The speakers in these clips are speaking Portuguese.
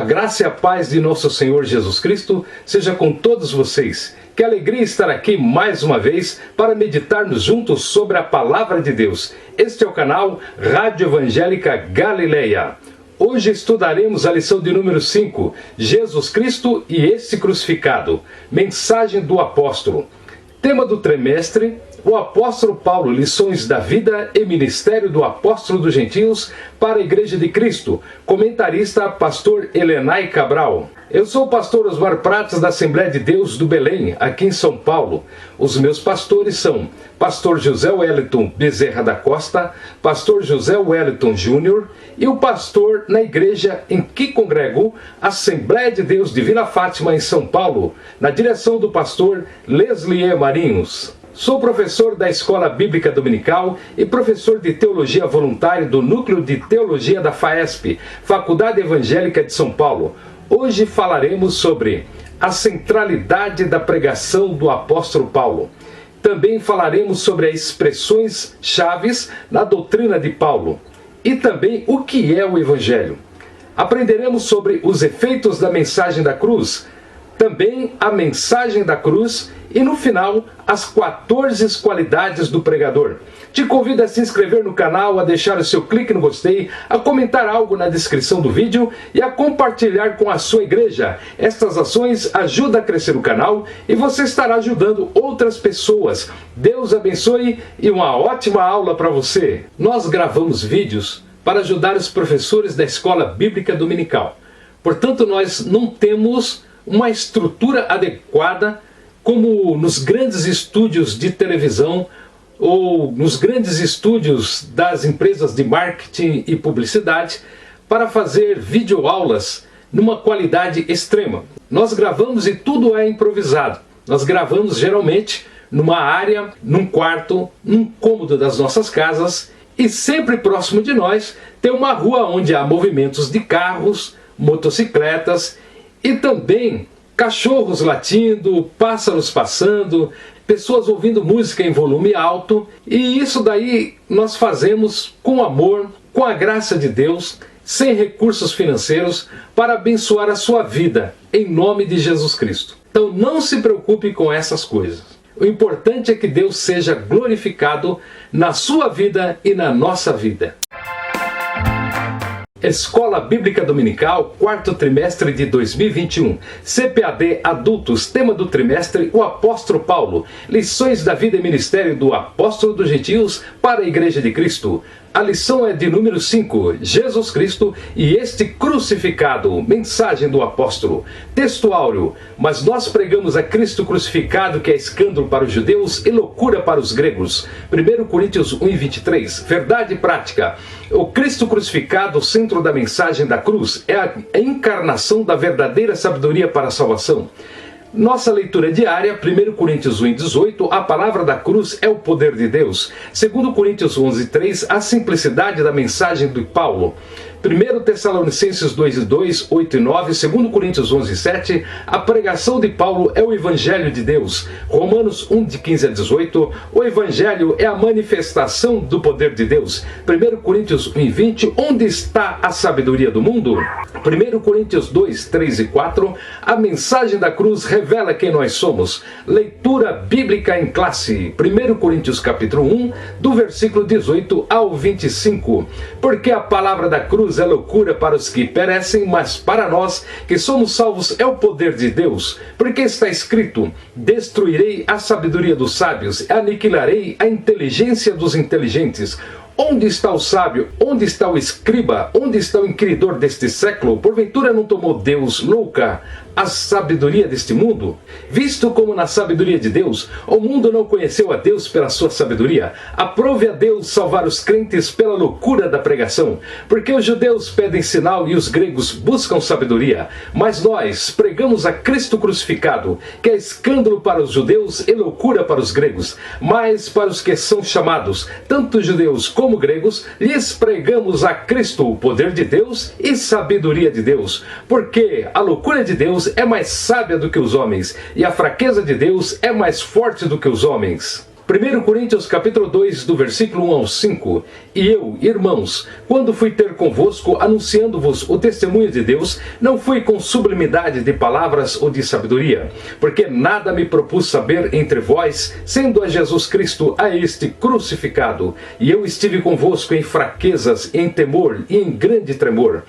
A graça e a paz de nosso Senhor Jesus Cristo seja com todos vocês. Que alegria estar aqui mais uma vez para meditarmos juntos sobre a Palavra de Deus. Este é o canal Rádio Evangélica Galileia. Hoje estudaremos a lição de número 5, Jesus Cristo e esse crucificado. Mensagem do apóstolo. Tema do trimestre, o apóstolo Paulo, lições da vida e ministério do apóstolo dos gentios para a Igreja de Cristo. Comentarista, pastor Helenay Cabral. Eu sou o pastor Osmar Pratas da Assembleia de Deus do Belém, aqui em São Paulo. Os meus pastores são pastor José Wellington Bezerra da Costa, pastor José Wellington Júnior e o pastor na igreja em que congrego, Assembleia de Deus de Vila Fátima, em São Paulo, na direção do pastor Leslie Marinhos. Sou professor da Escola Bíblica Dominical e professor de Teologia voluntário do Núcleo de Teologia da FAESP, Faculdade Evangélica de São Paulo. Hoje falaremos sobre a centralidade da pregação do apóstolo Paulo. Também falaremos sobre as expressões chaves na doutrina de Paulo. E também o que é o Evangelho. Aprenderemos sobre os efeitos da mensagem da cruz, também a mensagem da cruz e, no final, as 14 qualidades do pregador. Te convido a se inscrever no canal, a deixar o seu clique no gostei, a comentar algo na descrição do vídeo e a compartilhar com a sua igreja. Estas ações ajudam a crescer o canal e você estará ajudando outras pessoas. Deus abençoe e uma ótima aula para você. Nós gravamos vídeos para ajudar os professores da Escola Bíblica Dominical. Portanto, nós não temos uma estrutura adequada como nos grandes estúdios de televisão ou nos grandes estúdios das empresas de marketing e publicidade para fazer videoaulas numa qualidade extrema. Nós gravamos e tudo é improvisado. Nós gravamos geralmente numa área, num quarto, num cômodo das nossas casas e sempre próximo de nós tem uma rua onde há movimentos de carros, motocicletas e também cachorros latindo, pássaros passando, pessoas ouvindo música em volume alto. E isso daí nós fazemos com amor, com a graça de Deus, sem recursos financeiros, para abençoar a sua vida, em nome de Jesus Cristo. Então não se preocupe com essas coisas. O importante é que Deus seja glorificado na sua vida e na nossa vida. Escola Bíblica Dominical, quarto trimestre de 2021. CPAD Adultos, tema do trimestre, o apóstolo Paulo. Lições da vida e ministério do apóstolo dos gentios para a Igreja de Cristo. A lição é de número 5, Jesus Cristo e este crucificado, mensagem do apóstolo. Texto áureo, mas nós pregamos a Cristo crucificado, que é escândalo para os judeus e loucura para os gregos. 1 Coríntios 1:23, verdade prática. O Cristo crucificado, o centro da mensagem da cruz, é a encarnação da verdadeira sabedoria para a salvação. Nossa leitura diária, 1 Coríntios 1:18, a palavra da cruz é o poder de Deus. 2 Coríntios 11:3, a simplicidade da mensagem de Paulo. 1 Tessalonicenses 2:2, 8 e 9, 2 Coríntios 11:7, a pregação de Paulo é o Evangelho de Deus. Romanos 1:15 a 18, o Evangelho é a manifestação do poder de Deus. 1 Coríntios 1:20, onde está a sabedoria do mundo? 1 Coríntios 2, 3 e 4, a mensagem da cruz revela quem nós somos. Leitura bíblica em classe. 1 Coríntios capítulo 1, do versículo 18 ao 25. Porque a palavra da cruz é loucura para os que perecem, mas para nós que somos salvos é o poder de Deus. Porque está escrito: destruirei a sabedoria dos sábios, aniquilarei a inteligência dos inteligentes. Onde está o sábio? Onde está o escriba? Onde está o inquiridor deste século? Porventura não tomou Deus louca a sabedoria deste mundo? Visto como na sabedoria de Deus, o mundo não conheceu a Deus pela sua sabedoria, aprove a Deus salvar os crentes pela loucura da pregação, porque os judeus pedem sinal e os gregos buscam sabedoria, mas nós pregamos a Cristo crucificado, que é escândalo para os judeus e loucura para os gregos, mas para os que são chamados, tanto judeus como gregos, lhes pregamos a Cristo, o poder de Deus e sabedoria de Deus, porque a loucura de Deus é mais sábia do que os homens, e a fraqueza de Deus é mais forte do que os homens. 1 Coríntios capítulo 2, do versículo 1 ao 5. E eu, irmãos, quando fui ter convosco, anunciando-vos o testemunho de Deus, não fui com sublimidade de palavras ou de sabedoria, porque nada me propus saber entre vós, sendo a Jesus Cristo a este crucificado. E eu estive convosco em fraquezas, em temor e em grande tremor.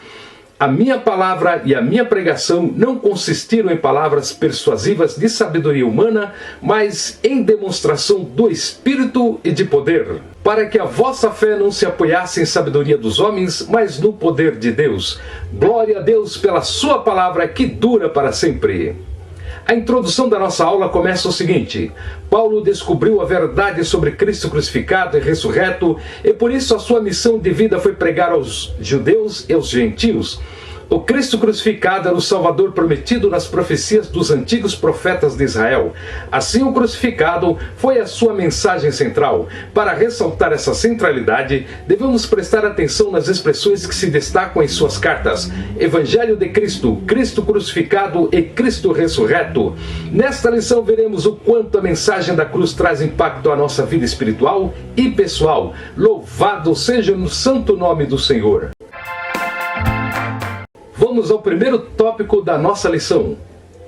A minha palavra e a minha pregação não consistiram em palavras persuasivas de sabedoria humana, mas em demonstração do Espírito e de poder, para que a vossa fé não se apoiasse em sabedoria dos homens, mas no poder de Deus. Glória a Deus pela sua palavra que dura para sempre. A introdução da nossa aula começa o seguinte: Paulo descobriu a verdade sobre Cristo crucificado e ressurreto, e por isso a sua missão de vida foi pregar aos judeus e aos gentios. O Cristo crucificado era o Salvador prometido nas profecias dos antigos profetas de Israel. Assim, o crucificado foi a sua mensagem central. Para ressaltar essa centralidade, devemos prestar atenção nas expressões que se destacam em suas cartas: Evangelho de Cristo, Cristo crucificado e Cristo ressurreto. Nesta lição veremos o quanto a mensagem da cruz traz impacto à nossa vida espiritual e pessoal. Louvado seja o santo nome do Senhor. Vamos ao primeiro tópico da nossa lição: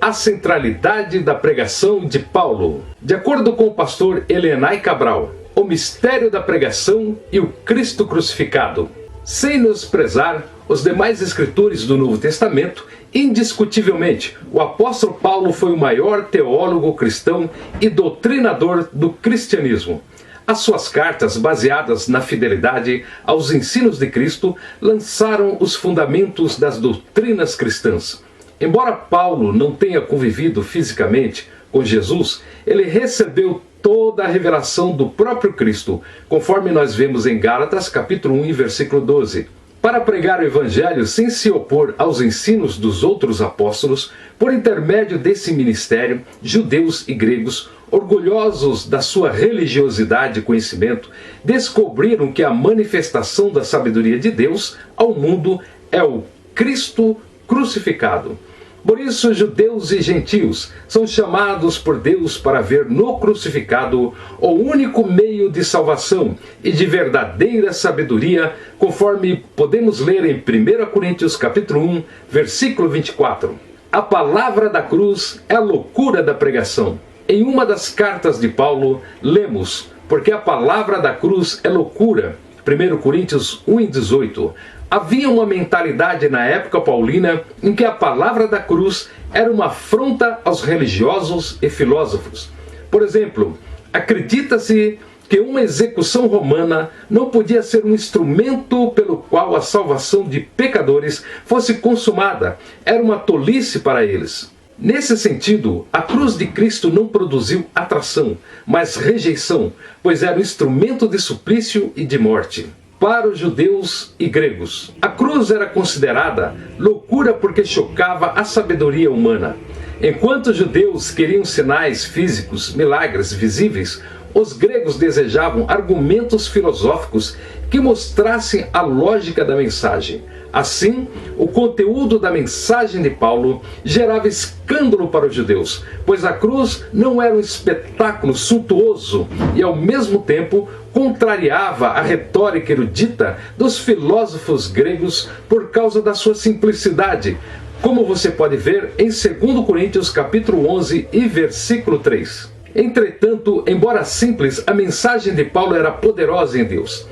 a centralidade da pregação de Paulo. De acordo com o pastor Elianai Cabral, o mistério da pregação e o Cristo crucificado. Sem menosprezar os demais escritores do Novo Testamento, indiscutivelmente, o apóstolo Paulo foi o maior teólogo cristão e doutrinador do cristianismo. As suas cartas, baseadas na fidelidade aos ensinos de Cristo, lançaram os fundamentos das doutrinas cristãs. Embora Paulo não tenha convivido fisicamente com Jesus, ele recebeu toda a revelação do próprio Cristo, conforme nós vemos em Gálatas capítulo 1, versículo 12. Para pregar o Evangelho sem se opor aos ensinos dos outros apóstolos, por intermédio desse ministério, judeus e gregos, orgulhosos da sua religiosidade e conhecimento, descobriram que a manifestação da sabedoria de Deus ao mundo é o Cristo crucificado. Por isso, judeus e gentios são chamados por Deus para ver no crucificado o único meio de salvação e de verdadeira sabedoria, conforme podemos ler em 1 Coríntios capítulo 1, versículo 24. A palavra da cruz é a loucura da pregação. Em uma das cartas de Paulo, lemos: porque a palavra da cruz é loucura. 1 Coríntios 1:18. Havia uma mentalidade na época paulina em que a palavra da cruz era uma afronta aos religiosos e filósofos. Por exemplo, acredita-se que uma execução romana não podia ser um instrumento pelo qual a salvação de pecadores fosse consumada. Era uma tolice para eles. Nesse sentido, a cruz de Cristo não produziu atração, mas rejeição, pois era um instrumento de suplício e de morte. Para os judeus e gregos, a cruz era considerada loucura porque chocava a sabedoria humana. Enquanto os judeus queriam sinais físicos, milagres visíveis, os gregos desejavam argumentos filosóficos que mostrassem a lógica da mensagem. Assim, o conteúdo da mensagem de Paulo gerava escândalo para os judeus, pois a cruz não era um espetáculo suntuoso e, ao mesmo tempo, contrariava a retórica erudita dos filósofos gregos por causa da sua simplicidade, como você pode ver em 2 Coríntios capítulo 11 e versículo 3. Entretanto, embora simples, a mensagem de Paulo era poderosa em Deus.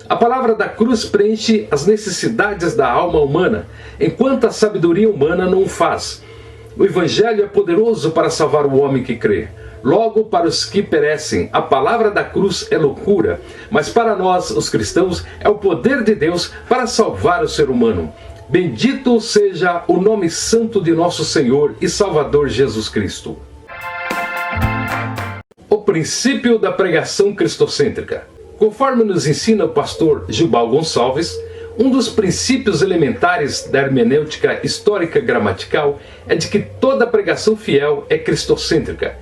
A palavra da cruz preenche as necessidades da alma humana, enquanto a sabedoria humana não o faz. O Evangelho é poderoso para salvar o homem que crê. Logo, para os que perecem, a palavra da cruz é loucura, mas para nós, os cristãos, é o poder de Deus para salvar o ser humano. Bendito seja o nome santo de nosso Senhor e Salvador Jesus Cristo. O princípio da pregação cristocêntrica. Conforme nos ensina o pastor Gilbal Gonçalves, um dos princípios elementares da hermenêutica histórica gramatical é de que toda pregação fiel é cristocêntrica.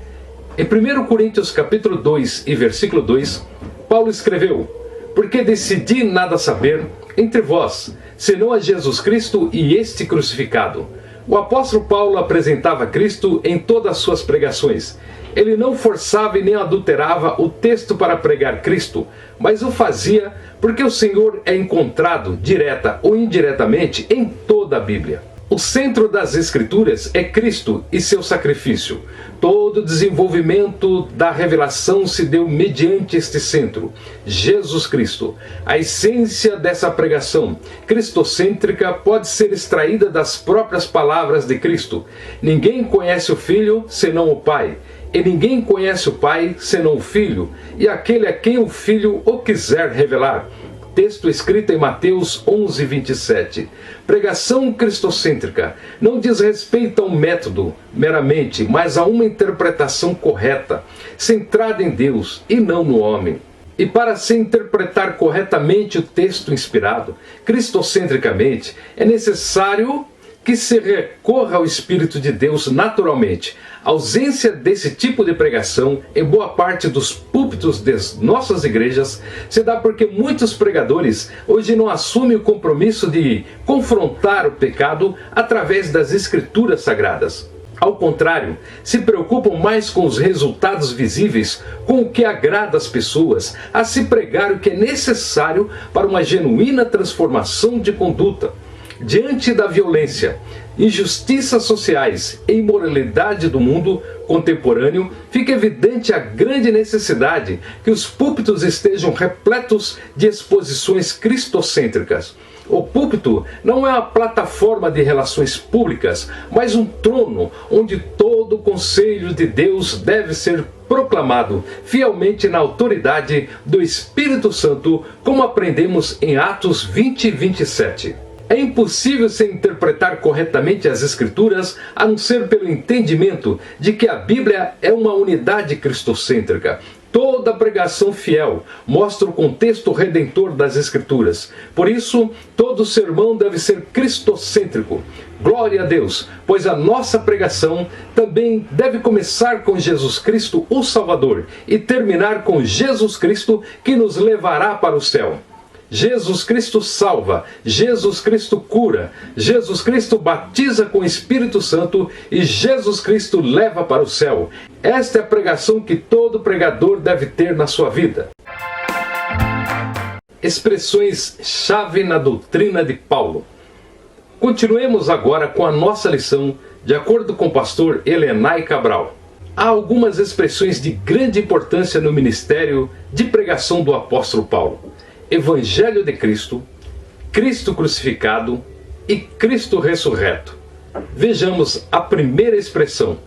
Em 1 Coríntios capítulo 2 e versículo 2, Paulo escreveu: porque decidi nada saber entre vós, senão a Jesus Cristo e este crucificado. O apóstolo Paulo apresentava Cristo em todas as suas pregações. Ele não forçava e nem adulterava o texto para pregar Cristo, mas o fazia porque o Senhor é encontrado, direta ou indiretamente, em toda a Bíblia. O centro das Escrituras é Cristo e seu sacrifício. Todo o desenvolvimento da revelação se deu mediante este centro, Jesus Cristo. A essência dessa pregação cristocêntrica pode ser extraída das próprias palavras de Cristo. Ninguém conhece o Filho senão o Pai, e ninguém conhece o Pai senão o Filho, e aquele a quem o Filho o quiser revelar. Texto escrito em Mateus 11, 27. Pregação cristocêntrica não diz respeito a um método meramente, mas a uma interpretação correta, centrada em Deus e não no homem. E para se interpretar corretamente o texto inspirado, cristocentricamente, é necessário que se recorra ao Espírito de Deus naturalmente. A ausência desse tipo de pregação em boa parte dos púlpitos das nossas igrejas se dá porque muitos pregadores hoje não assumem o compromisso de confrontar o pecado através das Escrituras Sagradas. Ao contrário, se preocupam mais com os resultados visíveis, com o que agrada as pessoas, a se pregar o que é necessário para uma genuína transformação de conduta. Diante da violência, injustiças sociais e imoralidade do mundo contemporâneo, fica evidente a grande necessidade que os púlpitos estejam repletos de exposições cristocêntricas. O púlpito não é uma plataforma de relações públicas, mas um trono onde todo o conselho de Deus deve ser proclamado fielmente na autoridade do Espírito Santo, como aprendemos em Atos 20 e 27. É impossível se interpretar corretamente as Escrituras a não ser pelo entendimento de que a Bíblia é uma unidade cristocêntrica. Toda pregação fiel mostra o contexto redentor das Escrituras. Por isso, todo sermão deve ser cristocêntrico. Glória a Deus, pois a nossa pregação também deve começar com Jesus Cristo, o Salvador, e terminar com Jesus Cristo, que nos levará para o céu. Jesus Cristo salva, Jesus Cristo cura, Jesus Cristo batiza com o Espírito Santo e Jesus Cristo leva para o céu. Esta é a pregação que todo pregador deve ter na sua vida. Expressões-chave na doutrina de Paulo. Continuemos agora com a nossa lição, de acordo com o pastor Helenay Cabral. Há algumas expressões de grande importância no ministério de pregação do apóstolo Paulo. Evangelho de Cristo, Cristo crucificado e Cristo ressurreto. Vejamos a primeira expressão,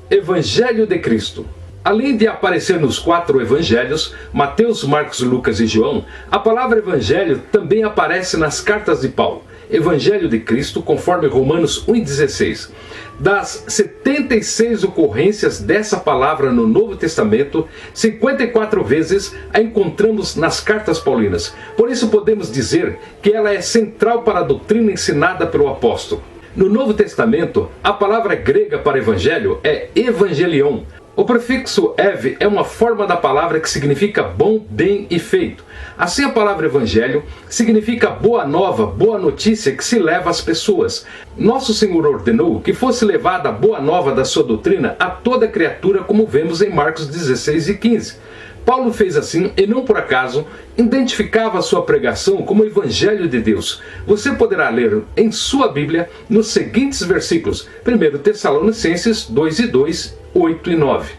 Evangelho de Cristo. Além de aparecer nos 4 evangelhos, Mateus, Marcos, Lucas e João, a palavra evangelho também aparece nas cartas de Paulo. Evangelho de Cristo, conforme Romanos 1,16. Das 76 ocorrências dessa palavra no Novo Testamento, 54 vezes a encontramos nas cartas paulinas. Por isso podemos dizer que ela é central para a doutrina ensinada pelo apóstolo. No Novo Testamento, a palavra grega para evangelho é evangelion. O prefixo ev é uma forma da palavra que significa bom, bem e feito. Assim, a palavra evangelho significa boa nova, boa notícia que se leva às pessoas. Nosso Senhor ordenou que fosse levada a boa nova da sua doutrina a toda criatura, como vemos em Marcos 16 e 15. Paulo fez assim e não por acaso identificava a sua pregação como o Evangelho de Deus. Você poderá ler em sua Bíblia nos seguintes versículos: 1 Tessalonicenses 2:2, 8 e 9.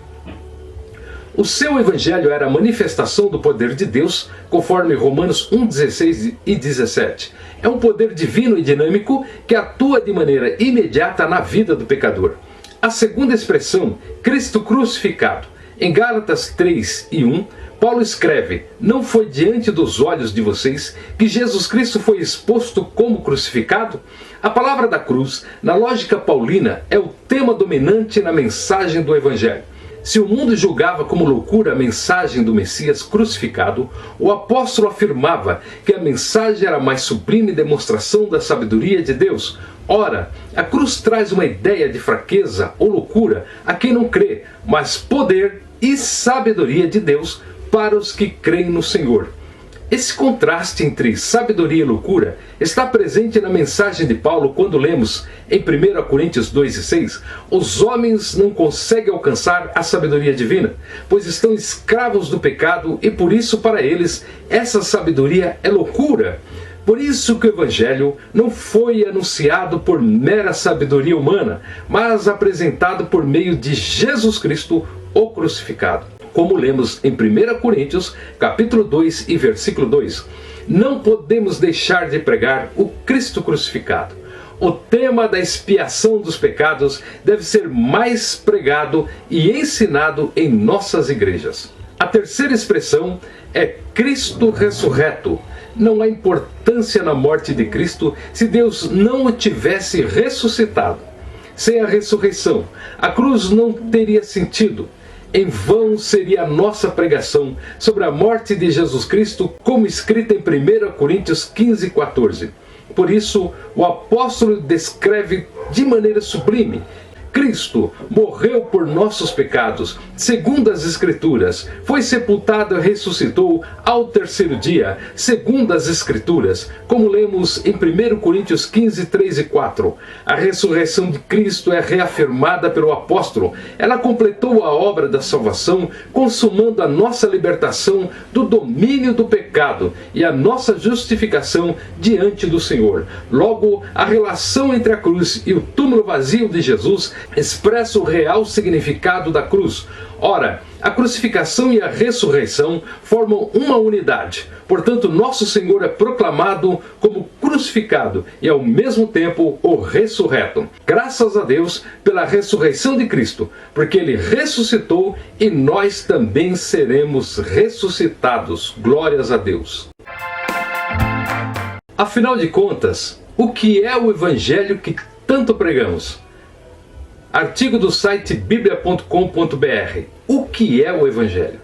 O seu evangelho era a manifestação do poder de Deus, conforme Romanos 1:16 e 17. É um poder divino e dinâmico que atua de maneira imediata na vida do pecador. A segunda expressão, Cristo crucificado. Em Gálatas 3 e 1, Paulo escreve: não foi diante dos olhos de vocês que Jesus Cristo foi exposto como crucificado? A palavra da cruz, na lógica paulina, é o tema dominante na mensagem do Evangelho. Se o mundo julgava como loucura a mensagem do Messias crucificado, o apóstolo afirmava que a mensagem era a mais sublime demonstração da sabedoria de Deus. Ora, a cruz traz uma ideia de fraqueza ou loucura a quem não crê, mas poder e sabedoria de Deus para os que creem no Senhor. Esse contraste entre sabedoria e loucura está presente na mensagem de Paulo quando lemos em 1 Coríntios 2:6: os homens não conseguem alcançar a sabedoria divina, pois estão escravos do pecado e por isso para eles essa sabedoria é loucura. Por isso que o Evangelho não foi anunciado por mera sabedoria humana, mas apresentado por meio de Jesus Cristo, o crucificado. Como lemos em 1 Coríntios, capítulo 2 e versículo 2, não podemos deixar de pregar o Cristo crucificado. O tema da expiação dos pecados deve ser mais pregado e ensinado em nossas igrejas. A terceira expressão é Cristo ressurreto. Não há importância na morte de Cristo se Deus não o tivesse ressuscitado. Sem a ressurreição, a cruz não teria sentido. Em vão seria a nossa pregação sobre a morte de Jesus Cristo, como escrita em 1 Coríntios 15:14. Por isso, o apóstolo descreve de maneira sublime: Cristo morreu por nossos pecados, segundo as Escrituras, foi sepultado e ressuscitou ao terceiro dia, segundo as Escrituras, como lemos em 1 Coríntios 15, 3 e 4. A ressurreição de Cristo é reafirmada pelo apóstolo. Ela completou a obra da salvação, consumando a nossa libertação do domínio do pecado e a nossa justificação diante do Senhor. Logo, a relação entre a cruz e o túmulo vazio de Jesus expressa o real significado da cruz. Ora, a crucificação e a ressurreição formam uma unidade. Portanto, nosso Senhor é proclamado como crucificado e, ao mesmo tempo, o ressurreto. Graças a Deus pela ressurreição de Cristo, porque Ele ressuscitou e nós também seremos ressuscitados. Glórias a Deus. Afinal de contas, o que é o Evangelho que tanto pregamos? Artigo do site biblia.com.br. O que é o Evangelho?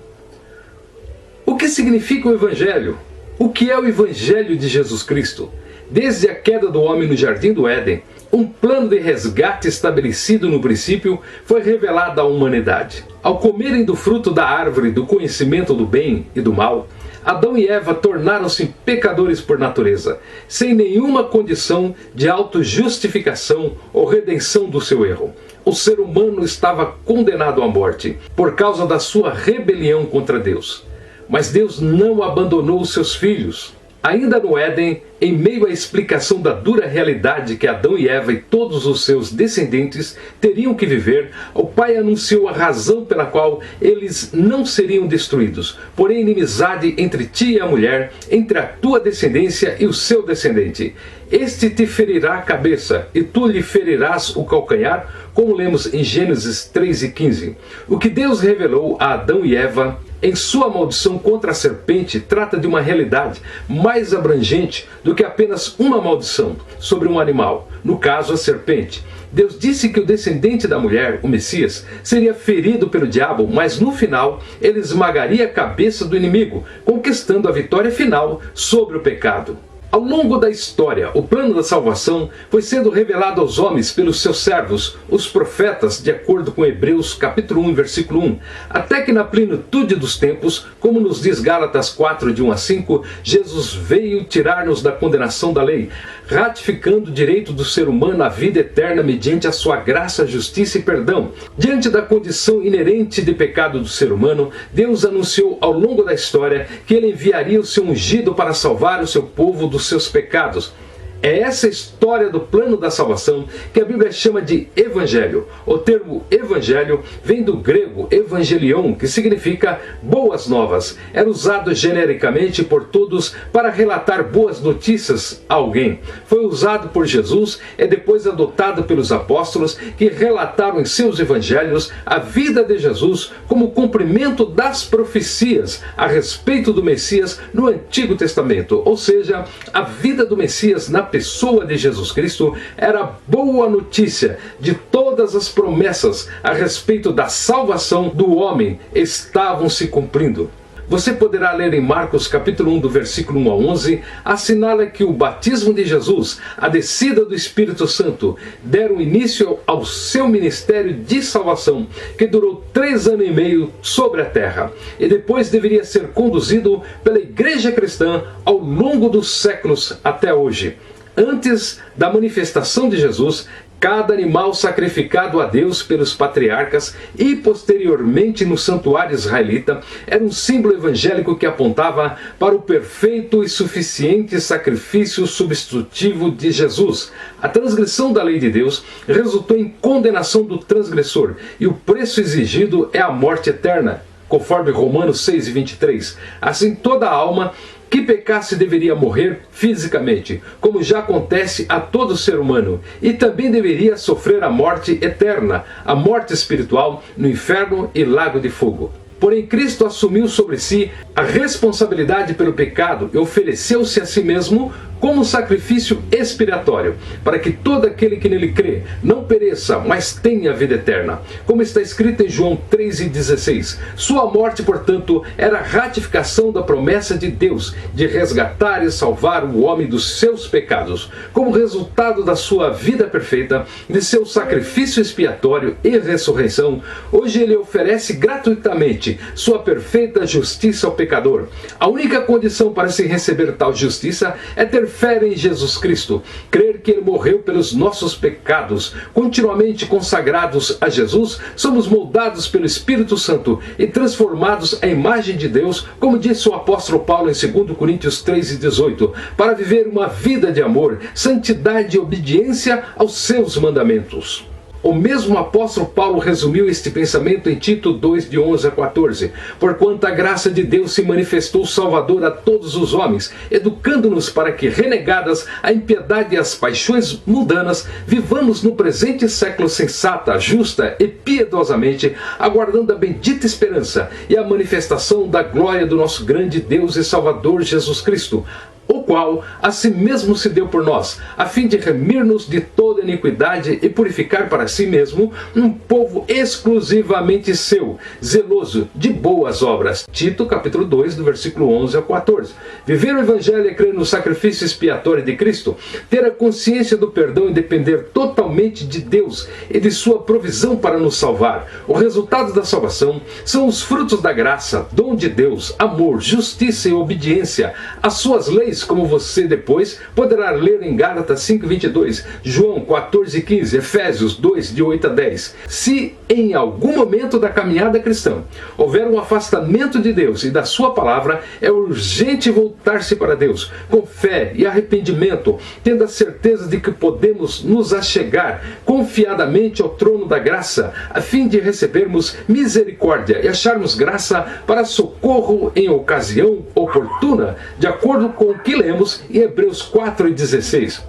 O que significa o Evangelho? O que é o Evangelho de Jesus Cristo? Desde a queda do homem no Jardim do Éden, um plano de resgate estabelecido no princípio foi revelado à humanidade. Ao comerem do fruto da árvore do conhecimento do bem e do mal, Adão e Eva tornaram-se pecadores por natureza, sem nenhuma condição de autojustificação ou redenção do seu erro. O ser humano estava condenado à morte por causa da sua rebelião contra Deus. Mas Deus não abandonou os seus filhos. Ainda no Éden, em meio à explicação da dura realidade que Adão e Eva e todos os seus descendentes teriam que viver, o Pai anunciou a razão pela qual eles não seriam destruídos, porém inimizade entre ti e a mulher, entre a tua descendência e o seu descendente. Este te ferirá a cabeça, e tu lhe ferirás o calcanhar, como lemos em Gênesis 3:15. O que Deus revelou a Adão e Eva em sua maldição contra a serpente trata de uma realidade mais abrangente do que apenas uma maldição sobre um animal, no caso a serpente. Deus disse que o descendente da mulher, o Messias, seria ferido pelo diabo, mas no final ele esmagaria a cabeça do inimigo, conquistando a vitória final sobre o pecado. Ao longo da história, o plano da salvação foi sendo revelado aos homens pelos seus servos, os profetas, de acordo com Hebreus capítulo 1, versículo 1, até que na plenitude dos tempos, como nos diz Gálatas 4, de 1 a 5, Jesus veio tirar-nos da condenação da lei, ratificando o direito do ser humano à vida eterna mediante a sua graça, justiça e perdão. Diante da condição inerente de pecado do ser humano, Deus anunciou ao longo da história que Ele enviaria o seu ungido para salvar o seu povo dos seus pecados. É essa história do plano da salvação que a Bíblia chama de Evangelho. O termo Evangelho vem do grego evangelion, que significa boas novas. Era usado genericamente por todos para relatar boas notícias a alguém. Foi usado por Jesus e depois adotado pelos apóstolos, que relataram em seus evangelhos a vida de Jesus como cumprimento das profecias a respeito do Messias no Antigo Testamento. Ou seja, a vida do Messias na pessoa de Jesus Cristo era boa notícia de todas as promessas a respeito da salvação do homem estavam se cumprindo. Você poderá ler em Marcos capítulo 1, do versículo 1 a 11, assinala que o batismo de Jesus, a descida do Espírito Santo, deram início ao seu ministério de salvação, que durou 3 anos e meio sobre a terra, e depois deveria ser conduzido pela igreja cristã ao longo dos séculos até hoje. Antes da manifestação de Jesus, cada animal sacrificado a Deus pelos patriarcas e posteriormente no santuário israelita era um símbolo evangélico que apontava para o perfeito e suficiente sacrifício substitutivo de Jesus. A transgressão da lei de Deus resultou em condenação do transgressor e o preço exigido é a morte eterna, conforme Romanos 6:23. Assim, toda alma que pecasse deveria morrer fisicamente, como já acontece a todo ser humano, e também deveria sofrer a morte eterna, a morte espiritual, no inferno e lago de fogo. Porém, Cristo assumiu sobre si a responsabilidade pelo pecado e ofereceu-se a si mesmo como sacrifício expiatório, para que todo aquele que nele crê não pereça, mas tenha vida eterna. Como está escrito em João 3:16, sua morte, portanto, era a ratificação da promessa de Deus de resgatar e salvar o homem dos seus pecados. Como resultado da sua vida perfeita, de seu sacrifício expiatório e ressurreição, hoje ele oferece gratuitamente sua perfeita justiça ao pecador. A única condição para se receber tal justiça é ter fé em Jesus Cristo, crer que ele morreu pelos nossos pecados. Continuamente consagrados a Jesus, somos moldados pelo Espírito Santo e transformados à imagem de Deus, como disse o apóstolo Paulo em 2 Coríntios 3:18, para viver uma vida de amor, santidade e obediência aos seus mandamentos. O mesmo apóstolo Paulo resumiu este pensamento em Tito 2, de 11 a 14. Porquanto a graça de Deus se manifestou salvador a todos os homens, educando-nos para que, renegadas a impiedade e as paixões mundanas, vivamos no presente século sensata, justa e piedosamente, aguardando a bendita esperança e a manifestação da glória do nosso grande Deus e Salvador Jesus Cristo, o qual a si mesmo se deu por nós, a fim de remir-nos de toda iniquidade e purificar para si mesmo um povo exclusivamente seu, zeloso de boas obras. Tito, capítulo 2, do versículo 11 ao 14. Viver o Evangelho é crer no sacrifício expiatório de Cristo, ter a consciência do perdão e depender totalmente de Deus e de sua provisão para nos salvar. O resultado da salvação são os frutos da graça, dom de Deus, amor, justiça e obediência às suas leis, como você depois poderá ler em Gálatas 5:22, João 14:15, Efésios 2, de 8 a 10. Se em algum momento da caminhada cristã houver um afastamento de Deus e da sua palavra, é urgente voltar-se para Deus com fé e arrependimento, tendo a certeza de que podemos nos achegar confiadamente ao trono da graça, a fim de recebermos misericórdia e acharmos graça para socorro em ocasião oportuna, de acordo com o que lemos em Hebreus 4:16.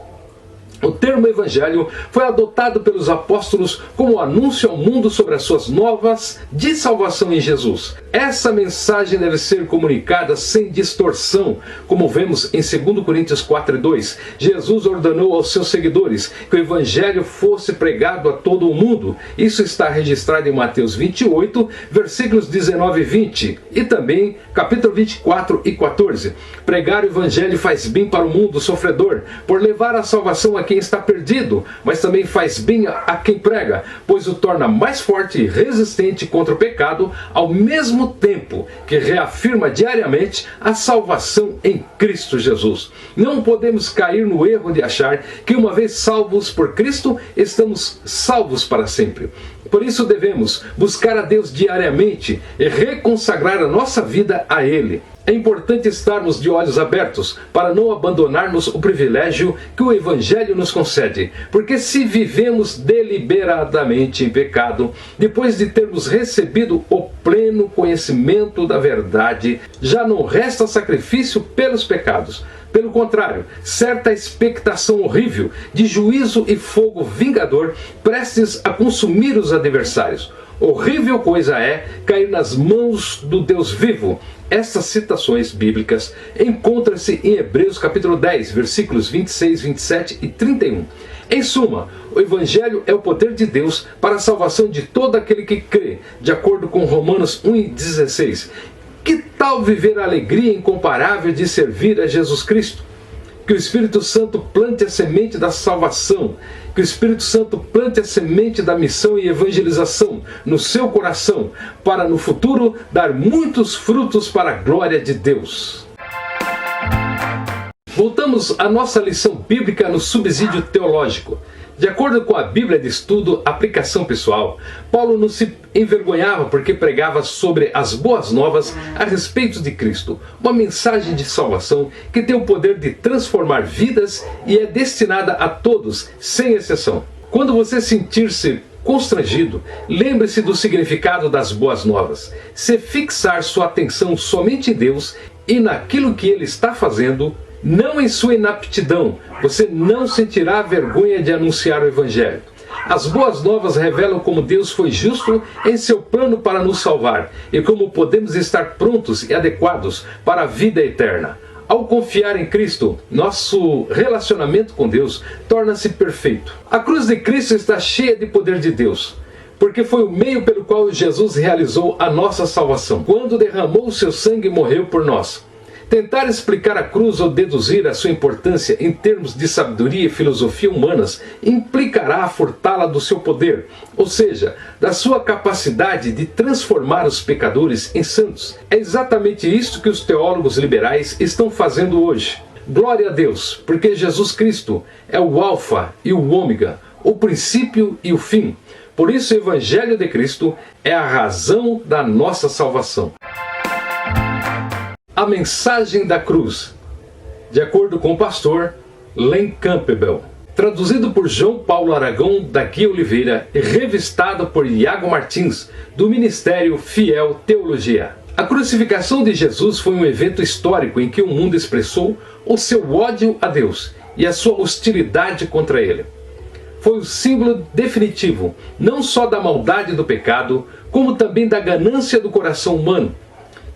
O termo Evangelho foi adotado pelos apóstolos como anúncio ao mundo sobre as suas novas de salvação em Jesus. Essa mensagem deve ser comunicada sem distorção, como vemos em 2 Coríntios 4:2. Jesus ordenou aos seus seguidores que o Evangelho fosse pregado a todo o mundo. Isso está registrado em Mateus 28, versículos 19 e 20, e também capítulo 24 e 14. Pregar o Evangelho faz bem para o mundo sofredor, por levar a salvação a quem está perdido, mas também faz bem a quem prega, pois o torna mais forte e resistente contra o pecado, ao mesmo tempo que reafirma diariamente a salvação em Cristo Jesus. Não podemos cair no erro de achar que, uma vez salvos por Cristo, estamos salvos para sempre. Por isso devemos buscar a Deus diariamente e reconsagrar a nossa vida a Ele. É importante estarmos de olhos abertos para não abandonarmos o privilégio que o Evangelho nos concede, porque se vivemos deliberadamente em pecado, depois de termos recebido o pleno conhecimento da verdade, já não resta sacrifício pelos pecados. Pelo contrário, certa expectação horrível de juízo e fogo vingador prestes a consumir os adversários. Horrível coisa é cair nas mãos do Deus vivo. Estas citações bíblicas encontram-se em Hebreus capítulo 10, versículos 26, 27 e 31. Em suma, o Evangelho é o poder de Deus para a salvação de todo aquele que crê, de acordo com Romanos 1:16. Que tal viver a alegria incomparável de servir a Jesus Cristo? Que o Espírito Santo plante a semente da salvação, que o Espírito Santo plante a semente da missão e evangelização no seu coração, para no futuro dar muitos frutos para a glória de Deus. Voltamos à nossa lição bíblica no subsídio teológico. De acordo com a Bíblia de Estudo, Aplicação Pessoal, Paulo não se envergonhava porque pregava sobre as boas novas a respeito de Cristo, uma mensagem de salvação que tem o poder de transformar vidas e é destinada a todos, sem exceção. Quando você sentir-se constrangido, lembre-se do significado das boas novas. Se fixar sua atenção somente em Deus e naquilo que Ele está fazendo, não em sua inaptidão, você não sentirá vergonha de anunciar o Evangelho. As boas novas revelam como Deus foi justo em seu plano para nos salvar e como podemos estar prontos e adequados para a vida eterna. Ao confiar em Cristo, nosso relacionamento com Deus torna-se perfeito. A cruz de Cristo está cheia de poder de Deus, porque foi o meio pelo qual Jesus realizou a nossa salvação, quando derramou o seu sangue e morreu por nós. Tentar explicar a cruz ou deduzir a sua importância em termos de sabedoria e filosofia humanas implicará furtá-la do seu poder, ou seja, da sua capacidade de transformar os pecadores em santos. É exatamente isso que os teólogos liberais estão fazendo hoje. Glória a Deus, porque Jesus Cristo é o Alfa e o Ômega, o princípio e o fim. Por isso o Evangelho de Cristo é a razão da nossa salvação. A mensagem da cruz, de acordo com o pastor Len Campbell. Traduzido por João Paulo Aragão da Guia Oliveira e revistado por Iago Martins, do Ministério Fiel Teologia. A crucificação de Jesus foi um evento histórico em que o mundo expressou o seu ódio a Deus e a sua hostilidade contra Ele. Foi o símbolo definitivo, não só da maldade do pecado, como também da ganância do coração humano.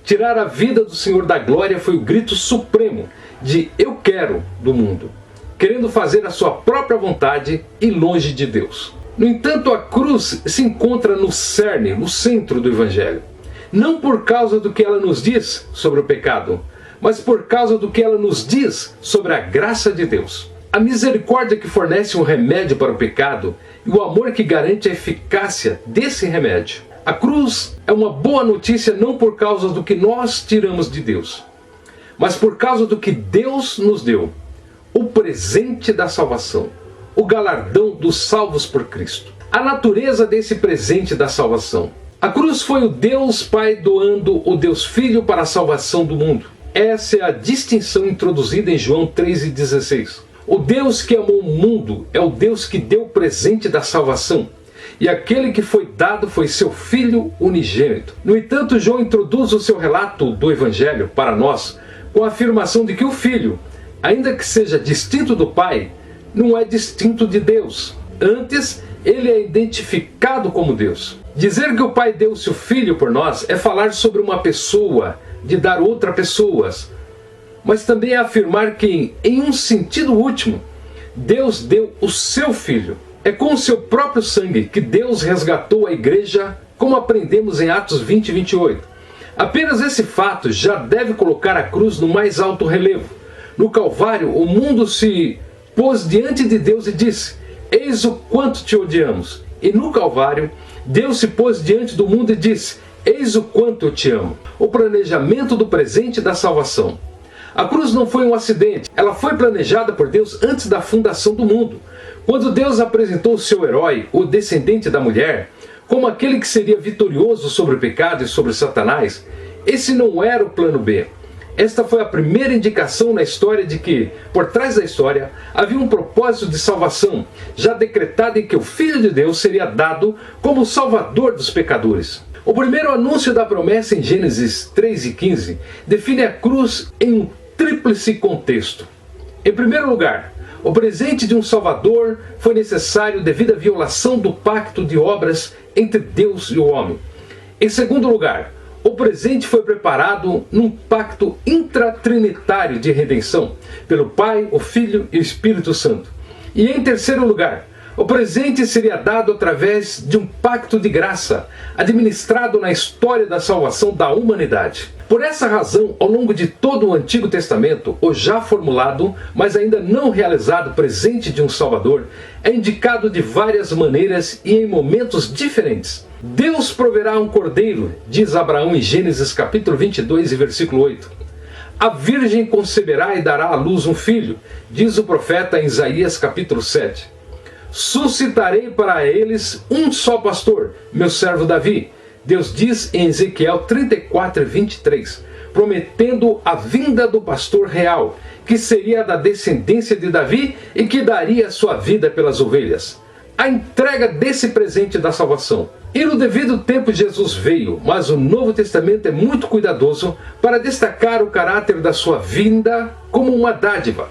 Tirar a vida do Senhor da glória foi o grito supremo de eu quero do mundo, querendo fazer a sua própria vontade e longe de Deus. No entanto, a cruz se encontra no cerne, no centro do Evangelho. Não por causa do que ela nos diz sobre o pecado, mas por causa do que ela nos diz sobre a graça de Deus. A misericórdia que fornece um remédio para o pecado e o amor que garante a eficácia desse remédio. A cruz é uma boa notícia não por causa do que nós tiramos de Deus, mas por causa do que Deus nos deu, o presente da salvação, o galardão dos salvos por Cristo. A natureza desse presente da salvação. A cruz foi o Deus Pai doando o Deus Filho para a salvação do mundo. Essa é a distinção introduzida em João 3,16. O Deus que amou o mundo é o Deus que deu o presente da salvação. E aquele que foi dado foi seu Filho unigênito. No entanto, João introduz o seu relato do Evangelho para nós com a afirmação de que o Filho, ainda que seja distinto do Pai, não é distinto de Deus. Antes, ele é identificado como Deus. Dizer que o Pai deu seu Filho por nós é falar sobre uma pessoa, de dar outra pessoas. Mas também é afirmar que, em um sentido último, Deus deu o seu Filho. É com o seu próprio sangue que Deus resgatou a igreja, como aprendemos em Atos 20 e 28. Apenas esse fato já deve colocar a cruz no mais alto relevo. No Calvário, o mundo se pôs diante de Deus e disse: eis o quanto te odiamos. E no Calvário, Deus se pôs diante do mundo e disse: eis o quanto eu te amo. O planejamento do presente da salvação. A cruz não foi um acidente, ela foi planejada por Deus antes da fundação do mundo. Quando Deus apresentou o seu herói, o descendente da mulher, como aquele que seria vitorioso sobre o pecado e sobre Satanás, esse não era o plano B. Esta foi a primeira indicação na história de que, por trás da história, havia um propósito de salvação, já decretado em que o Filho de Deus seria dado como o Salvador dos pecadores. O primeiro anúncio da promessa em Gênesis 3:15 define a cruz em um tríplice contexto. Em primeiro lugar, o presente de um Salvador foi necessário devido à violação do pacto de obras entre Deus e o homem. Em segundo lugar, o presente foi preparado num pacto intratrinitário de redenção, pelo Pai, o Filho e o Espírito Santo. E em terceiro lugar, O presente seria dado através de um pacto de graça, administrado na história da salvação da humanidade. Por essa razão, ao longo de todo o Antigo Testamento, o já formulado, mas ainda não realizado presente de um Salvador é indicado de várias maneiras e em momentos diferentes. Deus proverá um cordeiro, diz Abraão em Gênesis capítulo 22 e versículo 8. A virgem conceberá e dará à luz um filho, diz o profeta em Isaías capítulo 7. Suscitarei para eles um só pastor, meu servo Davi. Deus diz em Ezequiel 34 e 23, prometendo a vinda do pastor real, que seria da descendência de Davi e que daria sua vida pelas ovelhas. A entrega desse presente da salvação. E no devido tempo Jesus veio, mas o Novo Testamento é muito cuidadoso para destacar o caráter da sua vinda como uma dádiva.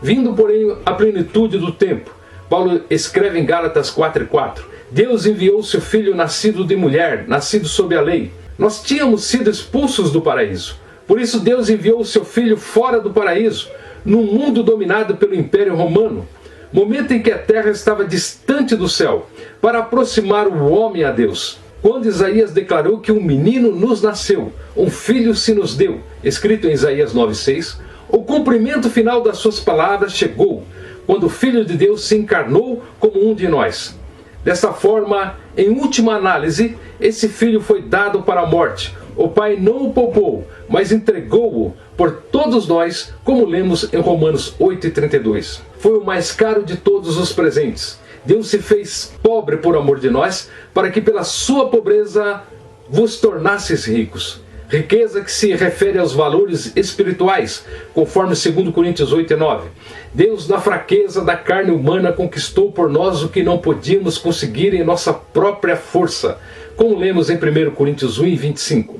Vindo, porém, à plenitude do tempo. Paulo escreve em Gálatas 4:4, Deus enviou seu Filho nascido de mulher, nascido sob a lei. Nós tínhamos sido expulsos do paraíso. Por isso Deus enviou o seu Filho fora do paraíso, num mundo dominado pelo Império Romano, momento em que a terra estava distante do céu, para aproximar o homem a Deus. Quando Isaías declarou que um menino nos nasceu, um filho se nos deu, escrito em Isaías 9:6, o cumprimento final das suas palavras chegou, quando o Filho de Deus se encarnou como um de nós. Dessa forma, em última análise, esse Filho foi dado para a morte. O Pai não o poupou, mas entregou-o por todos nós, como lemos em Romanos 8:32. Foi o mais caro de todos os presentes. Deus se fez pobre por amor de nós, para que pela sua pobreza vos tornasseis ricos. Riqueza que se refere aos valores espirituais, conforme 2 Coríntios 8:9. Deus, na fraqueza da carne humana, conquistou por nós o que não podíamos conseguir em nossa própria força, como lemos em 1 Coríntios 1:25.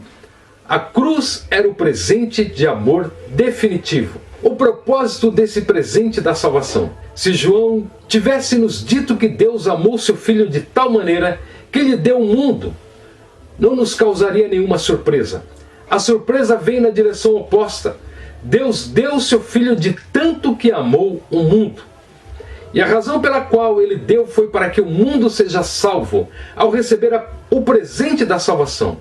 A cruz era o presente de amor definitivo, o propósito desse presente da salvação. Se João tivesse nos dito que Deus amou seu Filho de tal maneira que lhe deu o mundo, não nos causaria nenhuma surpresa. A surpresa vem na direção oposta. Deus deu seu Filho de tanto que amou o mundo. E a razão pela qual ele deu foi para que o mundo seja salvo, ao receber o presente da salvação.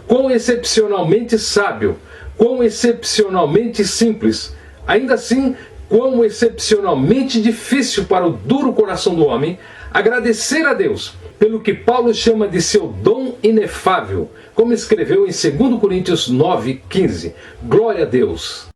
Quão excepcionalmente sábio, quão excepcionalmente simples, ainda assim, quão excepcionalmente difícil para o duro coração do homem agradecer a Deus pelo que Paulo chama de seu dom inefável, como escreveu em 2 Coríntios 9:15. Glória a Deus!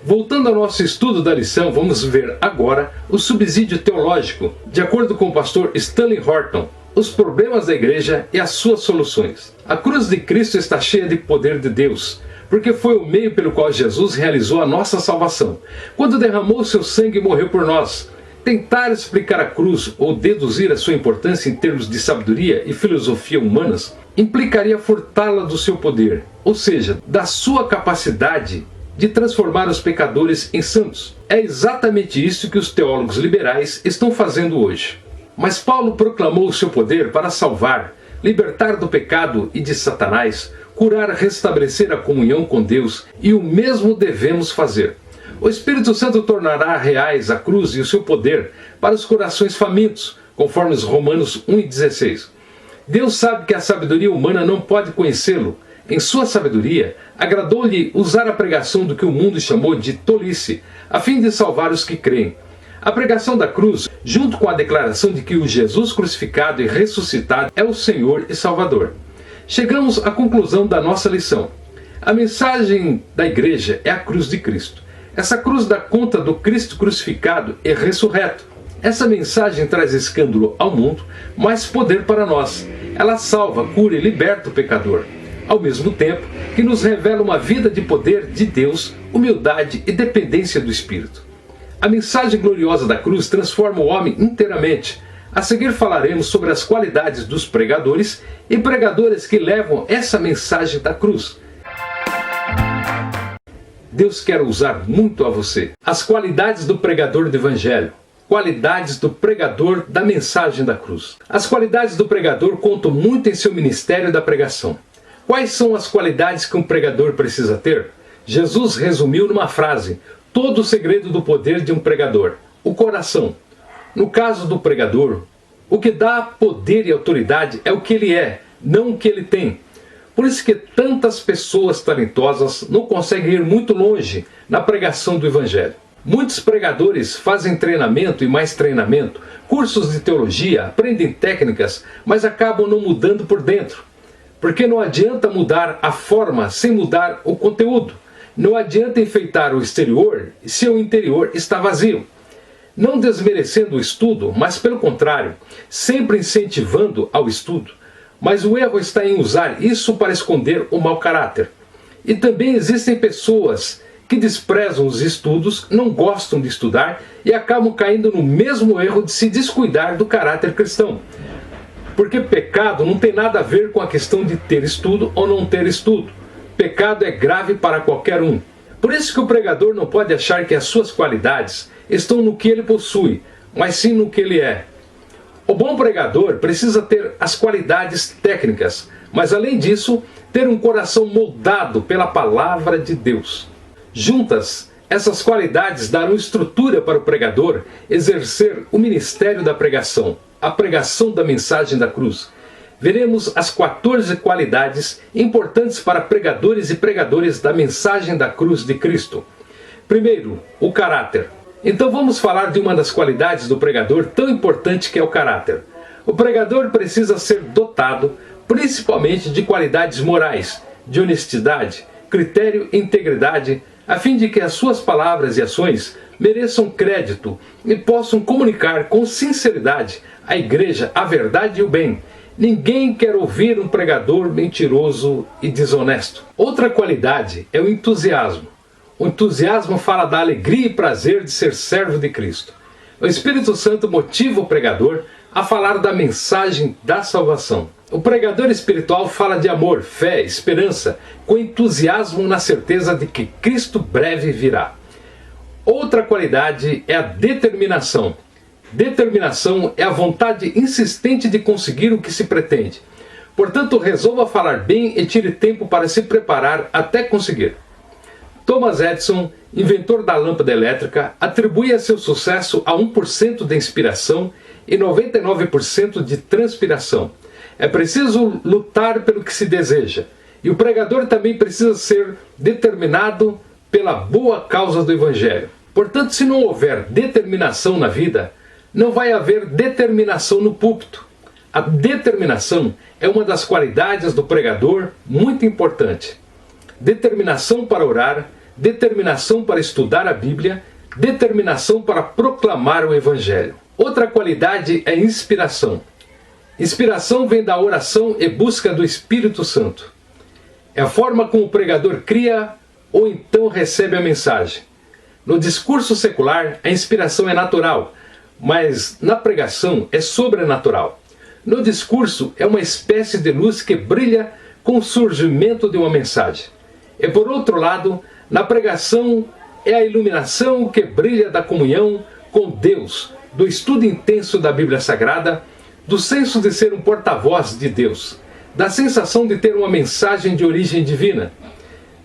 Voltando ao nosso estudo da lição, vamos ver agora o subsídio teológico, de acordo com o pastor Stanley Horton, os problemas da igreja e as suas soluções. A cruz de Cristo está cheia de poder de Deus, porque foi o meio pelo qual Jesus realizou a nossa salvação, quando derramou seu sangue e morreu por nós. Tentar explicar a cruz ou deduzir a sua importância em termos de sabedoria e filosofia humanas implicaria furtá-la do seu poder, ou seja, da sua capacidade de transformar os pecadores em santos. É exatamente isso que os teólogos liberais estão fazendo hoje. Mas Paulo proclamou o seu poder para salvar, libertar do pecado e de Satanás, curar, restabelecer a comunhão com Deus, e o mesmo devemos fazer. O Espírito Santo tornará reais a cruz e o seu poder para os corações famintos, conforme os Romanos 1:16. Deus sabe que a sabedoria humana não pode conhecê-lo. Em sua sabedoria, agradou-lhe usar a pregação do que o mundo chamou de tolice, a fim de salvar os que creem. A pregação da cruz, junto com a declaração de que o Jesus crucificado e ressuscitado é o Senhor e Salvador. Chegamos à conclusão da nossa lição. A mensagem da igreja é a cruz de Cristo. Essa cruz dá conta do Cristo crucificado e ressurreto. Essa mensagem traz escândalo ao mundo, mas poder para nós. Ela salva, cura e liberta o pecador, ao mesmo tempo que nos revela uma vida de poder de Deus, humildade e dependência do Espírito. A mensagem gloriosa da cruz transforma o homem inteiramente. A seguir falaremos sobre as qualidades dos pregadores e pregadoras que levam essa mensagem da cruz. Deus quer usar muito a você. As qualidades do pregador do Evangelho. Qualidades do pregador da mensagem da cruz. As qualidades do pregador contam muito em seu ministério da pregação. Quais são as qualidades que um pregador precisa ter? Jesus resumiu numa frase todo o segredo do poder de um pregador: o coração. No caso do pregador, o que dá poder e autoridade é o que ele é, não o que ele tem. Por isso que tantas pessoas talentosas não conseguem ir muito longe na pregação do Evangelho. Muitos pregadores fazem treinamento e mais treinamento, cursos de teologia, aprendem técnicas, mas acabam não mudando por dentro. Porque não adianta mudar a forma sem mudar o conteúdo. Não adianta enfeitar o exterior se o interior está vazio. Não desmerecendo o estudo, mas pelo contrário, sempre incentivando ao estudo. Mas o erro está em usar isso para esconder o mau caráter. E também existem pessoas que desprezam os estudos, não gostam de estudar e acabam caindo no mesmo erro de se descuidar do caráter cristão. Porque pecado não tem nada a ver com a questão de ter estudo ou não ter estudo. Pecado é grave para qualquer um. Por isso que o pregador não pode achar que as suas qualidades estão no que ele possui, mas sim no que ele é. O bom pregador precisa ter as qualidades técnicas, mas além disso, ter um coração moldado pela palavra de Deus. Juntas, essas qualidades darão estrutura para o pregador exercer o ministério da pregação, a pregação da mensagem da cruz. Veremos as 14 qualidades importantes para pregadores e pregadores da mensagem da cruz de Cristo. Primeiro, o caráter. Então vamos falar de uma das qualidades do pregador tão importante que é o caráter. O pregador precisa ser dotado principalmente de qualidades morais, de honestidade, critério e integridade, a fim de que as suas palavras e ações mereçam crédito e possam comunicar com sinceridade à igreja a verdade e o bem. Ninguém quer ouvir um pregador mentiroso e desonesto. Outra qualidade é o entusiasmo. O entusiasmo fala da alegria e prazer de ser servo de Cristo. O Espírito Santo motiva o pregador a falar da mensagem da salvação. O pregador espiritual fala de amor, fé, esperança, com entusiasmo na certeza de que Cristo breve virá. Outra qualidade é a determinação. Determinação é a vontade insistente de conseguir o que se pretende. Portanto, resolva falar bem e tire tempo para se preparar até conseguir. Thomas Edison, inventor da lâmpada elétrica, atribuía seu sucesso a 1% de inspiração e 99% de transpiração. É preciso lutar pelo que se deseja. E o pregador também precisa ser determinado pela boa causa do Evangelho. Portanto, se não houver determinação na vida, não vai haver determinação no púlpito. A determinação é uma das qualidades do pregador muito importante. Determinação para orar, determinação para estudar a Bíblia, determinação para proclamar o Evangelho. Outra qualidade é inspiração. Inspiração vem da oração e busca do Espírito Santo. É a forma como o pregador cria ou então recebe a mensagem. No discurso secular, a inspiração é natural, mas na pregação é sobrenatural. No discurso, é uma espécie de luz que brilha com o surgimento de uma mensagem. E por outro lado, na pregação é a iluminação que brilha da comunhão com Deus, do estudo intenso da Bíblia Sagrada, do senso de ser um porta-voz de Deus, da sensação de ter uma mensagem de origem divina.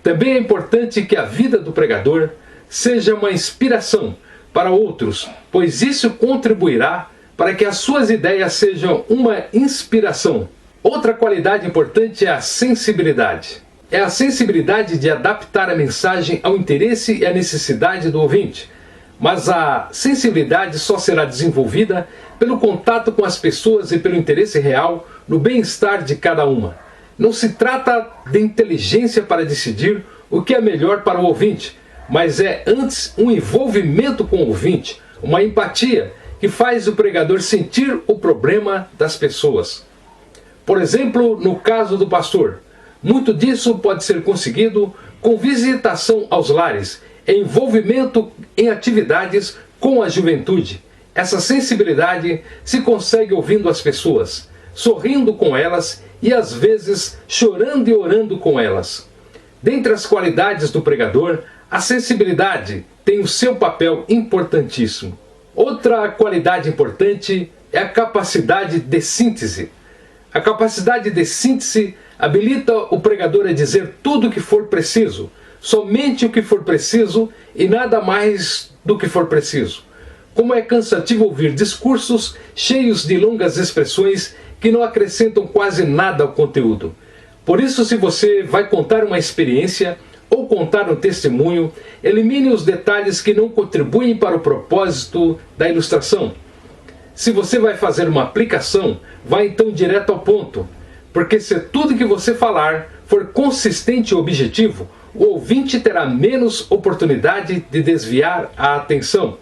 Também é importante que a vida do pregador seja uma inspiração para outros, pois isso contribuirá para que as suas ideias sejam uma inspiração. Outra qualidade importante é a sensibilidade. É a sensibilidade de adaptar a mensagem ao interesse e à necessidade do ouvinte. Mas a sensibilidade só será desenvolvida pelo contato com as pessoas e pelo interesse real no bem-estar de cada uma. Não se trata de inteligência para decidir o que é melhor para o ouvinte, mas é antes um envolvimento com o ouvinte, uma empatia que faz o pregador sentir o problema das pessoas. Por exemplo, no caso do pastor, muito disso pode ser conseguido com visitação aos lares, envolvimento em atividades com a juventude. Essa sensibilidade se consegue ouvindo as pessoas, sorrindo com elas e às vezes chorando e orando com elas. Dentre as qualidades do pregador, a sensibilidade tem o seu papel importantíssimo. Outra qualidade importante é a capacidade de síntese. A capacidade de síntese habilita o pregador a dizer tudo o que for preciso, somente o que for preciso e nada mais do que for preciso. como é cansativo ouvir discursos cheios de longas expressões que não acrescentam quase nada ao conteúdo. Por isso, se você vai contar uma experiência ou contar um testemunho, elimine os detalhes que não contribuem para o propósito da ilustração. Se você vai fazer uma aplicação, vá então direto ao ponto, porque se tudo que você falar for consistente e objetivo, o ouvinte terá menos oportunidade de desviar a atenção.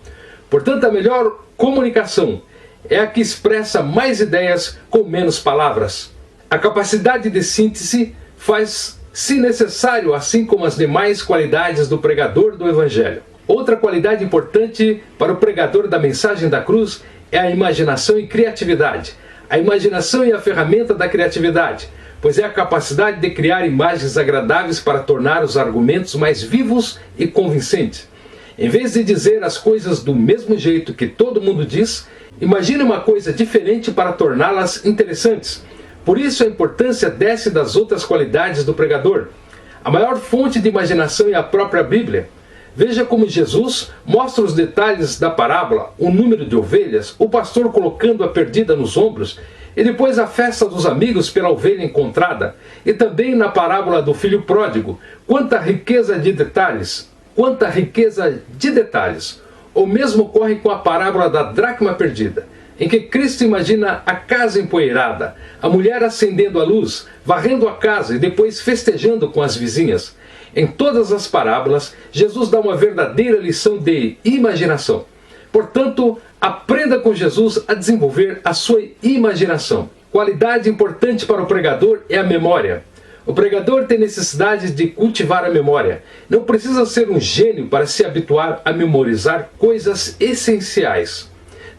Portanto, a melhor comunicação é a que expressa mais ideias com menos palavras. A capacidade de síntese faz, se necessário, assim como as demais qualidades do pregador do Evangelho. Outra qualidade importante para o pregador da mensagem da cruz é a imaginação e criatividade. A imaginação é a ferramenta da criatividade, pois é a capacidade de criar imagens agradáveis para tornar os argumentos mais vivos e convincentes. Em vez de dizer as coisas do mesmo jeito que todo mundo diz, imagine uma coisa diferente para torná-las interessantes. Por isso a importância desce das outras qualidades do pregador. A maior fonte de imaginação é a própria Bíblia. Veja como Jesus mostra os detalhes da parábola, o número de ovelhas, o pastor colocando a perdida nos ombros, e depois a festa dos amigos pela ovelha encontrada, e também na parábola do filho pródigo. Quanta riqueza de detalhes! Quanta riqueza de detalhes! O mesmo ocorre com a parábola da dracma perdida, em que Cristo imagina a casa empoeirada, a mulher acendendo a luz, varrendo a casa e depois festejando com as vizinhas. Em todas as parábolas, Jesus dá uma verdadeira lição de imaginação. Portanto, aprenda com Jesus a desenvolver a sua imaginação. Qualidade importante para o pregador é a memória. O pregador tem necessidade de cultivar a memória. Não precisa ser um gênio para se habituar a memorizar coisas essenciais.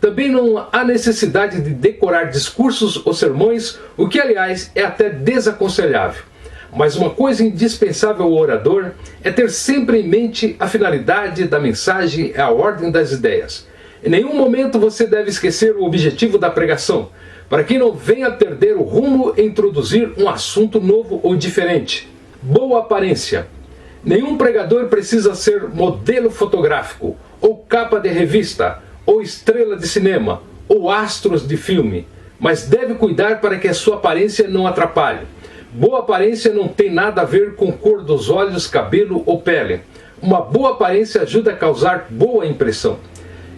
Também não há necessidade de decorar discursos ou sermões, o que, aliás, é até desaconselhável. Mas uma coisa indispensável ao orador é ter sempre em mente a finalidade da mensagem e a ordem das ideias. Em nenhum momento você deve esquecer o objetivo da pregação, para que não venha a perder o rumo e introduzir um assunto novo ou diferente. Boa aparência. Nenhum pregador precisa ser modelo fotográfico, ou capa de revista, ou estrela de cinema, ou astros de filme, mas deve cuidar para que a sua aparência não atrapalhe. Boa aparência não tem nada a ver com cor dos olhos, cabelo ou pele. Uma boa aparência ajuda a causar boa impressão.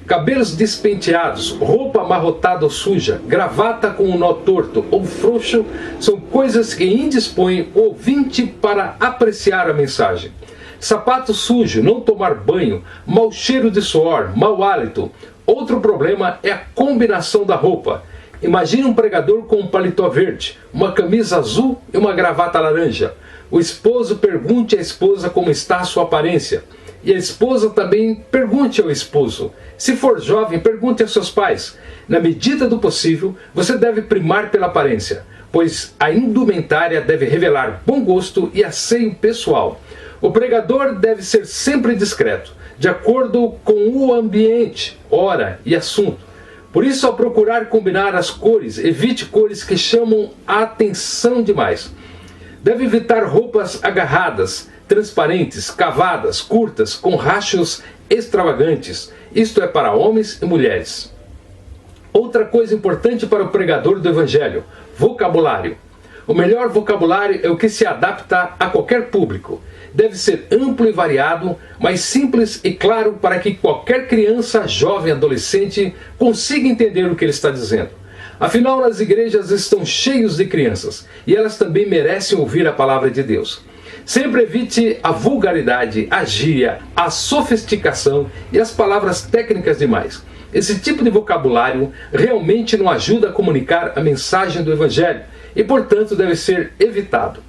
Cabelos despenteados, roupa amarrotada ou suja, gravata com um nó torto ou frouxo são coisas que indispõem o ouvinte para apreciar a mensagem. Sapato sujo, não tomar banho, mau cheiro de suor, mau hálito. Outro problema é a combinação da roupa. Imagine um pregador com um paletó verde, uma camisa azul e uma gravata laranja. O esposo pergunte à esposa como está a sua aparência. E a esposa também pergunte ao esposo. Se for jovem, pergunte aos seus pais. Na medida do possível, você deve primar pela aparência, pois a indumentária deve revelar bom gosto e asseio pessoal. O pregador deve ser sempre discreto, de acordo com o ambiente, hora e assunto. Por isso, ao procurar combinar as cores, evite cores que chamam a atenção demais. Deve evitar roupas agarradas, transparentes, cavadas, curtas, com rachos extravagantes. Isto é para homens e mulheres. Outra coisa importante para o pregador do Evangelho: vocabulário. O melhor vocabulário é o que se adapta a qualquer público. Deve ser amplo e variado, mas simples e claro para que qualquer criança, jovem, adolescente consiga entender o que ele está dizendo. Afinal, as igrejas estão cheias de crianças e elas também merecem ouvir a palavra de Deus. Sempre evite a vulgaridade, a gíria, a sofisticação e as palavras técnicas demais. Esse tipo de vocabulário realmente não ajuda a comunicar a mensagem do Evangelho e, portanto, deve ser evitado.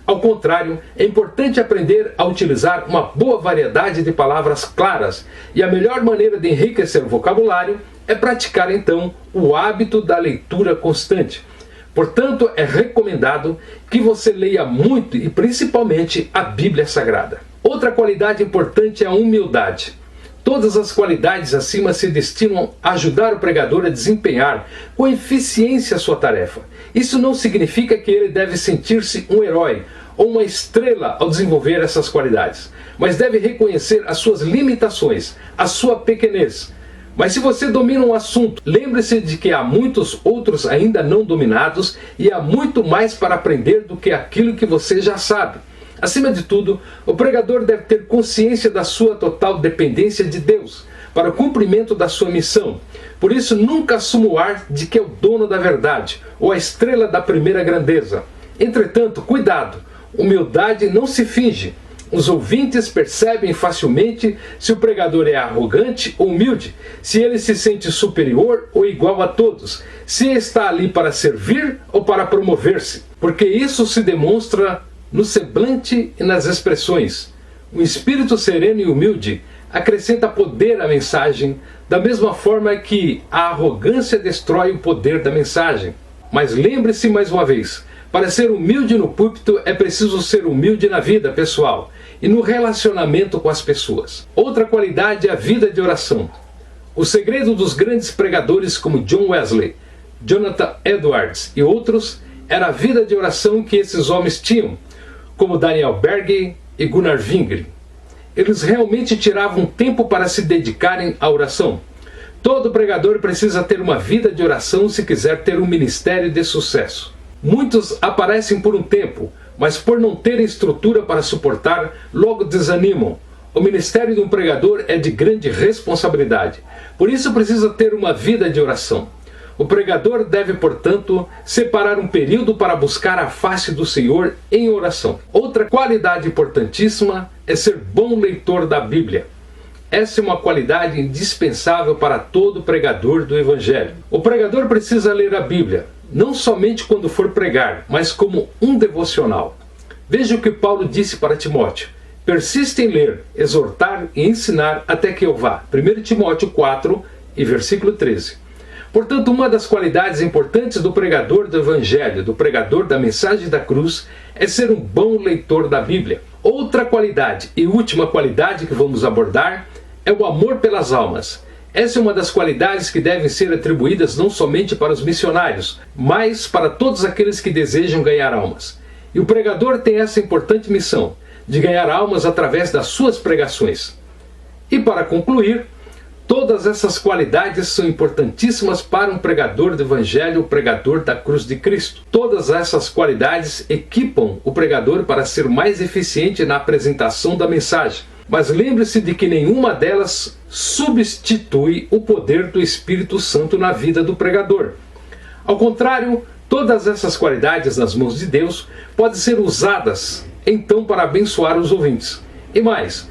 Ao contrário, é importante aprender a utilizar uma boa variedade de palavras claras, e a melhor maneira de enriquecer o vocabulário é praticar então o hábito da leitura constante. Portanto, é recomendado que você leia muito e principalmente a Bíblia Sagrada. Outra qualidade importante é a humildade. Todas as qualidades acima se destinam a ajudar o pregador a desempenhar com eficiência a sua tarefa. Isso não significa que ele deve sentir-se um herói ou uma estrela ao desenvolver essas qualidades, mas deve reconhecer as suas limitações, a sua pequenez. Mas se você domina um assunto, lembre-se de que há muitos outros ainda não dominados e há muito mais para aprender do que aquilo que você já sabe. Acima de tudo, o pregador deve ter consciência da sua total dependência de Deus para o cumprimento da sua missão. Por isso, nunca assuma o ar de que é o dono da verdade ou a estrela da primeira grandeza. Entretanto, cuidado, humildade não se finge. Os ouvintes percebem facilmente se o pregador é arrogante ou humilde, se ele se sente superior ou igual a todos, se está ali para servir ou para promover-se, porque isso se demonstra no semblante e nas expressões. Um espírito sereno e humilde acrescenta poder à mensagem, da mesma forma que a arrogância destrói o poder da mensagem. Mas lembre-se mais uma vez, para ser humilde no púlpito é preciso ser humilde na vida pessoal e no relacionamento com as pessoas. Outra qualidade é a vida de oração. O segredo dos grandes pregadores como John Wesley, Jonathan Edwards e outros era a vida de oração que esses homens tinham, como Daniel Berg e Gunnar Wingren. Eles realmente tiravam tempo para se dedicarem à oração. Todo pregador precisa ter uma vida de oração se quiser ter um ministério de sucesso. Muitos aparecem por um tempo, mas por não terem estrutura para suportar, logo desanimam. O ministério de um pregador é de grande responsabilidade. Por isso precisa ter uma vida de oração. O pregador deve, portanto, separar um período para buscar a face do Senhor em oração. Outra qualidade importantíssima é ser bom leitor da Bíblia. Essa é uma qualidade indispensável para todo pregador do Evangelho. O pregador precisa ler a Bíblia, não somente quando for pregar, mas como um devocional. Veja o que Paulo disse para Timóteo. Persiste em ler, exortar e ensinar até que eu vá. 1 Timóteo 4 e versículo 13. Portanto, uma das qualidades importantes do pregador do Evangelho, do pregador da mensagem da cruz, é ser um bom leitor da Bíblia. Outra qualidade e última qualidade que vamos abordar é o amor pelas almas. Essa é uma das qualidades que devem ser atribuídas não somente para os missionários, mas para todos aqueles que desejam ganhar almas. E o pregador tem essa importante missão, de ganhar almas através das suas pregações. E para concluir, todas essas qualidades são importantíssimas para um pregador do Evangelho, o pregador da cruz de Cristo. Todas essas qualidades equipam o pregador para ser mais eficiente na apresentação da mensagem. Mas lembre-se de que nenhuma delas substitui o poder do Espírito Santo na vida do pregador. Ao contrário, todas essas qualidades nas mãos de Deus podem ser usadas então para abençoar os ouvintes. E mais,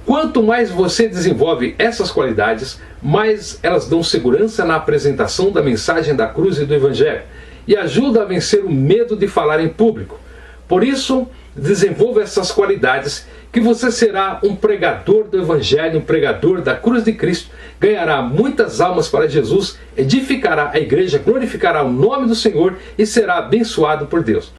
quanto mais você desenvolve essas qualidades, mais elas dão segurança na apresentação da mensagem da cruz e do Evangelho e ajuda a vencer o medo de falar em público. Por isso, desenvolva essas qualidades que você será um pregador do Evangelho, um pregador da cruz de Cristo, ganhará muitas almas para Jesus, edificará a igreja, glorificará o nome do Senhor e será abençoado por Deus.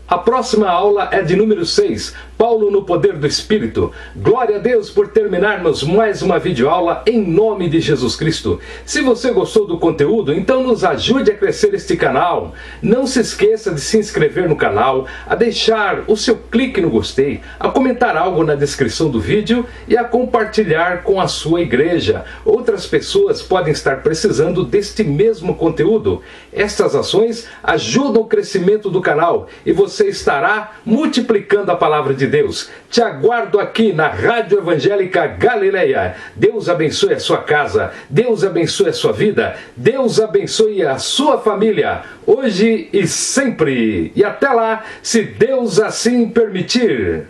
A próxima aula é de número 6, Paulo no poder do Espírito. Glória a Deus por terminarmos mais uma videoaula em nome de Jesus Cristo. Se você gostou do conteúdo, então nos ajude a crescer este canal. Não se esqueça de se inscrever no canal, a deixar o seu clique no gostei, a comentar algo na descrição do vídeo e a compartilhar com a sua igreja. Outras pessoas podem estar precisando deste mesmo conteúdo. Estas ações ajudam o crescimento do canal e você estará multiplicando a palavra de Deus. Te aguardo aqui na Rádio Evangélica Galileia. Deus abençoe a sua casa, Deus abençoe a sua vida, Deus abençoe a sua família, hoje e sempre. E até lá, se Deus assim permitir.